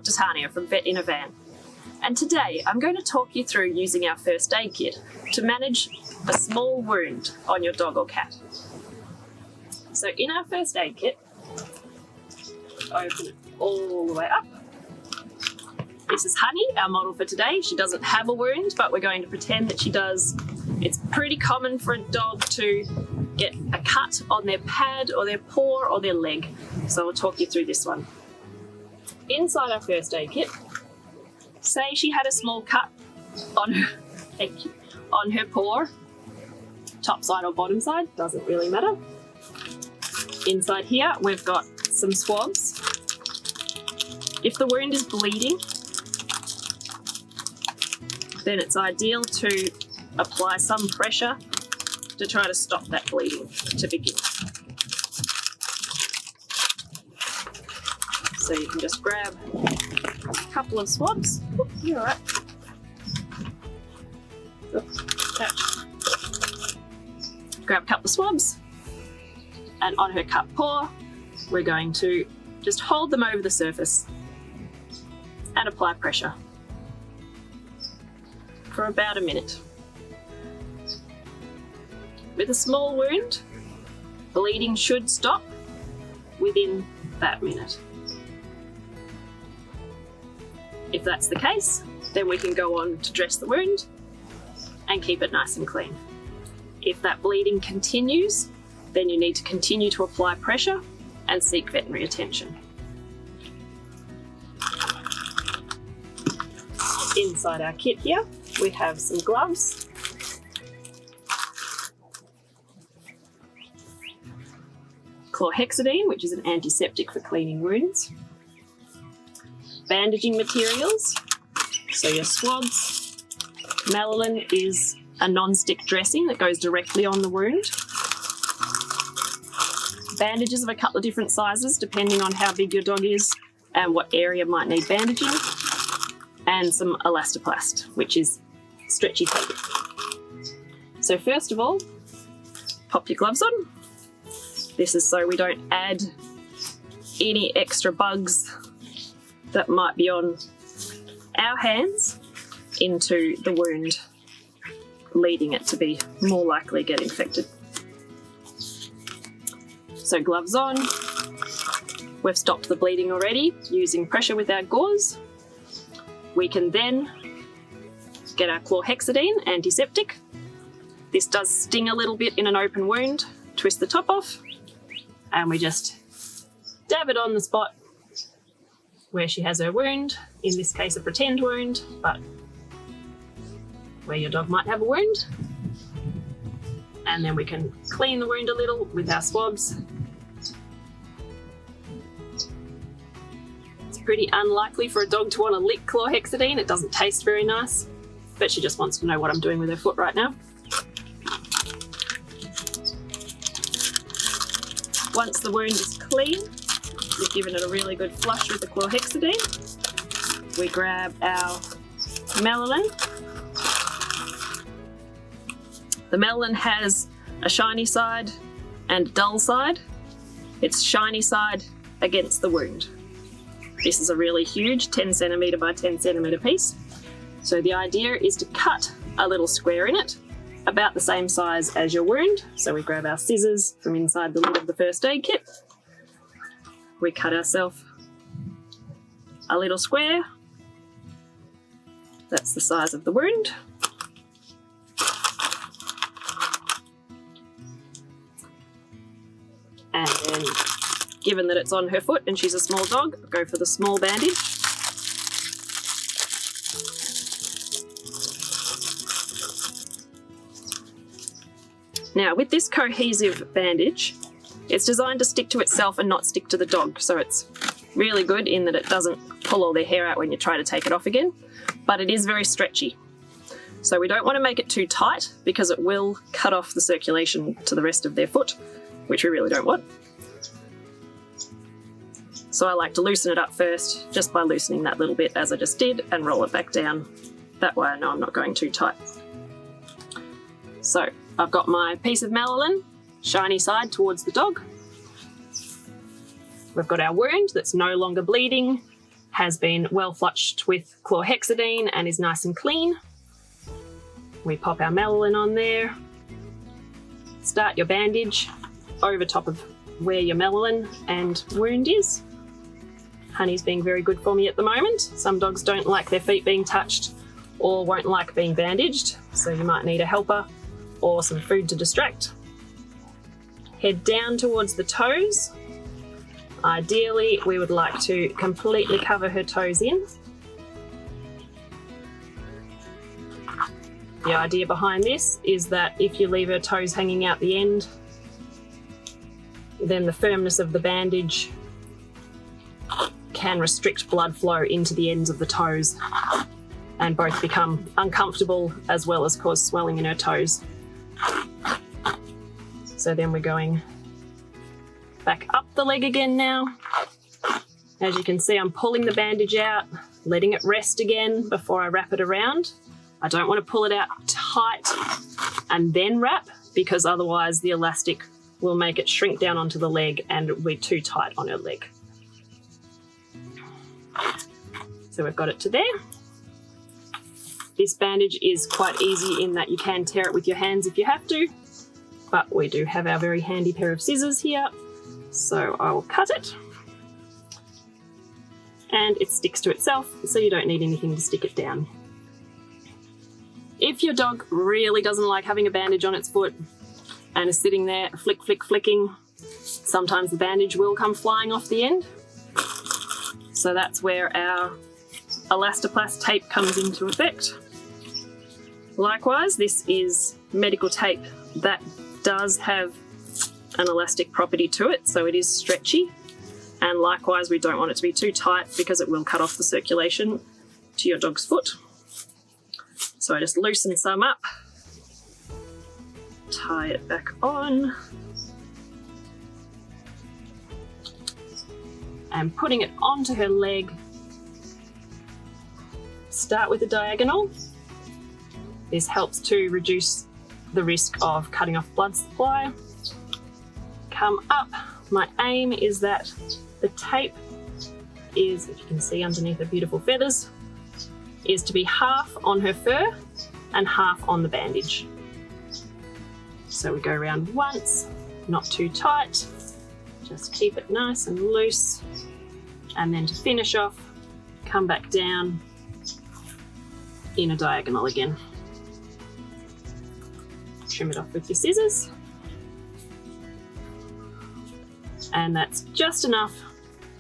Dr. Tania from Vet in a Van, and today I'm going to talk you through using our first aid kit to manage a small wound on your dog or cat. So in our first aid kit, open it all the way up. This is Honey, our model for today. She doesn't have a wound, but we're going to pretend that she does. It's pretty common for a dog to get a cut on their pad or their paw or their leg. So I'll talk you through this one. Inside our first aid kit, say she had a small cut on her paw, top side or bottom side, doesn't really matter. Inside here, we've got some swabs. If the wound is bleeding, then it's ideal to apply some pressure to try to stop that bleeding to begin. So you can just grab a couple of swabs. Oops, you're all right. Oops, catch. Grab a couple of swabs, and on her cut paw, we're going to just hold them over the surface and apply pressure for about a minute. With a small wound, bleeding should stop within that minute. If that's the case, then we can go on to dress the wound and keep it nice and clean. If that bleeding continues, then you need to continue to apply pressure and seek veterinary attention. Inside our kit here, we have some gloves, chlorhexidine, which is an antiseptic for cleaning wounds, bandaging materials, so your swabs. Melalin is a non-stick dressing that goes directly on the wound. Bandages of a couple of different sizes depending on how big your dog is and what area might need bandaging, and some elastoplast, which is stretchy tape. So first of all, pop your gloves on. This is so we don't add any extra bugs that might be on our hands into the wound, leading it to be more likely to get infected. So gloves on. We've stopped the bleeding already using pressure with our gauze. We can then get our chlorhexidine antiseptic. This does sting a little bit in an open wound. Twist the top off, and we just dab it on the spot where she has her wound, in this case a pretend wound, but where your dog might have a wound. And then we can clean the wound a little with our swabs. It's pretty unlikely for a dog to want to lick chlorhexidine. It doesn't taste very nice, but she just wants to know what I'm doing with her foot right now. Once the wound is clean, we've given it a really good flush with the chlorhexidine. We grab our Melalin. The Melalin has a shiny side and a dull side. It's shiny side against the wound. This is a really huge 10 centimetre by 10 centimetre piece. So the idea is to cut a little square in it, about the same size as your wound. So we grab our scissors from inside the lid of the first aid kit. We cut ourselves a little square. That's the size of the wound. And then, given that it's on her foot and she's a small dog, go for the small bandage. Now, with this cohesive bandage, it's designed to stick to itself and not stick to the dog. So it's really good in that it doesn't pull all their hair out when you try to take it off again, but it is very stretchy. So we don't want to make it too tight because it will cut off the circulation to the rest of their foot, which we really don't want. So I like to loosen it up first, just by loosening that little bit as I just did, and roll it back down. That way I know I'm not going too tight. So I've got my piece of Melalin, shiny side towards the dog. We've got our wound that's no longer bleeding, has been well flushed with chlorhexidine and is nice and clean. We pop our melalin on there. Start your bandage over top of where your melalin and wound is. Honey's being very good for me at the moment. Some dogs don't like their feet being touched or won't like being bandaged, so you might need a helper or some food to distract. Head down towards the toes. Ideally, we would like to completely cover her toes in. The idea behind this is that if you leave her toes hanging out the end, then the firmness of the bandage can restrict blood flow into the ends of the toes and both become uncomfortable as well as cause swelling in her toes. So then we're going back up the leg again now. As you can see, I'm pulling the bandage out, letting it rest again before I wrap it around. I don't want to pull it out tight and then wrap, because otherwise the elastic will make it shrink down onto the leg and we're too tight on her leg. So we've got it to there. This bandage is quite easy in that you can tear it with your hands if you have to, but we do have our very handy pair of scissors here, so I will cut it. And it sticks to itself, so you don't need anything to stick it down. If your dog really doesn't like having a bandage on its foot and is sitting there flicking, sometimes the bandage will come flying off the end. So that's where our elastoplast tape comes into effect. Likewise, this is medical tape that does have an elastic property to it, so it is stretchy. And likewise, we don't want it to be too tight because it will cut off the circulation to your dog's foot. So I just loosen some up, tie it back on, and putting it onto her leg. Start with a diagonal. This helps to reduce the risk of cutting off blood supply. Come up. My aim is that the tape is, if you can see underneath the beautiful feathers, is to be half on her fur and half on the bandage. So we go around once, not too tight, just keep it nice and loose, and then to finish off, come back down in a diagonal again. Trim it off with your scissors, and that's just enough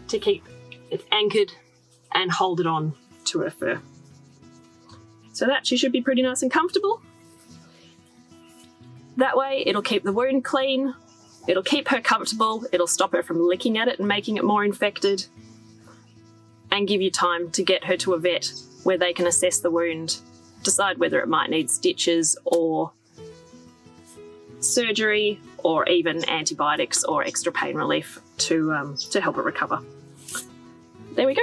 to keep it anchored and hold it on to her fur. So that she should be pretty nice and comfortable. That way it'll keep the wound clean, it'll keep her comfortable, it'll stop her from licking at it and making it more infected, and give you time to get her to a vet where they can assess the wound, decide whether it might need stitches or surgery or even antibiotics or extra pain relief to help it recover. There we go.